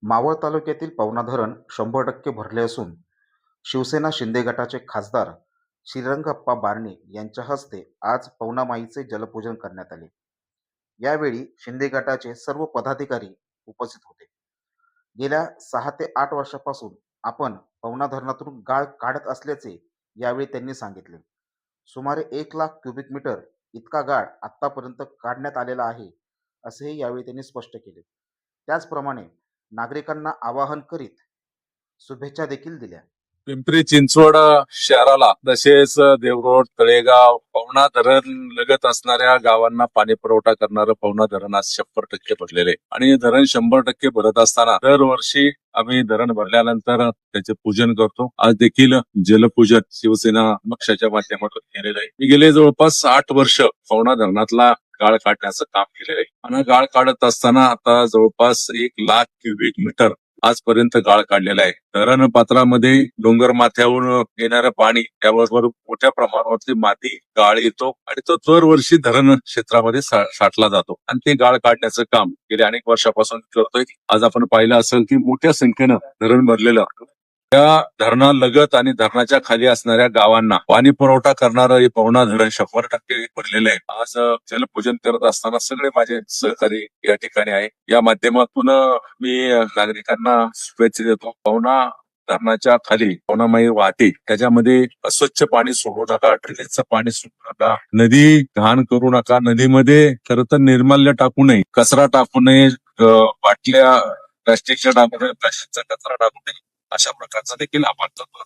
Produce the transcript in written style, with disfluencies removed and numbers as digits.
मावळ तालुक्यातील पवना धरण 100% भरले असून शिवसेना शिंदे गटाचे खासदार श्रीरंगप्पा बारणे यांच्या हस्ते आज पवना माईचे जलपूजन करण्यात आले. यावेळी शिंदे गटाचे सर्व पदाधिकारी उपस्थित होते. गेल्या 6 ते 8 वर्षापासून आपण पवना धरणातून गाळ काढत असल्याचे यावेळी त्यांनी सांगितले. सुमारे 1 लाख क्युबिक मीटर इतका गाळ आतापर्यंत काढण्यात आलेला आहे, असेही यावेळी त्यांनी स्पष्ट केले. त्याचप्रमाणे नागरिकांना आवाहन करीत शुभेच्छा देखील दिल्या. पिंपरी चिंचवड शहराला तसेच देवरोड, तळेगाव, पवना धरण लगत असणाऱ्या गावांना पाणी पुरवठा करणारं पवना धरण आज 100% भरलेले आणि धरण 100% भरत असताना दरवर्षी आम्ही धरण भरल्यानंतर त्याचे पूजन करतो. आज देखील जलपूजन शिवसेना पक्षाच्या माध्यमातून केलेलं आहे. मी गेले जवळपास 8 वर्ष पवना धरणातला गाळ काढण्याचं काम केलेलं आहे आणि गाळ काढत असताना आता जवळपास 1 लाख क्युबिक मीटर आजपर्यंत गाळ काढलेला आहे. धरण पात्रामध्ये डोंगर माथ्यावरून येणारं पाणी, त्याबरोबर मोठ्या प्रमाणावरती माती, गाळ येतो आणि तो दरवर्षी धरण क्षेत्रामध्ये साठला जातो आणि ते गाळ काढण्याचं काम गेल्या अनेक वर्षापासून करतोय. आज आपण पाहिलं असेल की मोठ्या संख्येनं धरण भरलेलं. त्या धरणालगत आणि धरणाच्या खाली असणाऱ्या गावांना पाणी पुरवठा करणारं हे पवना धरण 100% भरलेलं आहे. आज जलपूजन करत असताना सगळे माझे सहकारी या ठिकाणी आहे. या माध्यमातून मी नागरिकांना शुभेच्छा देतो. पवना धरणाच्या खाली पवना माई वाहते, त्याच्यामध्ये अस्वच्छ पाणी सोडू नका, ड्रेनेजचं पाणी सोडू नका, नदी घाण करू नका, नदीमध्ये खरं तर निर्माल्य टाकू नये, कचरा टाकू नये, बाटल्या प्लास्टिकच्या टाकू नये, प्लास्टिकचा कचरा टाकू नये, अशा प्रकारचा देखील आपण करतो.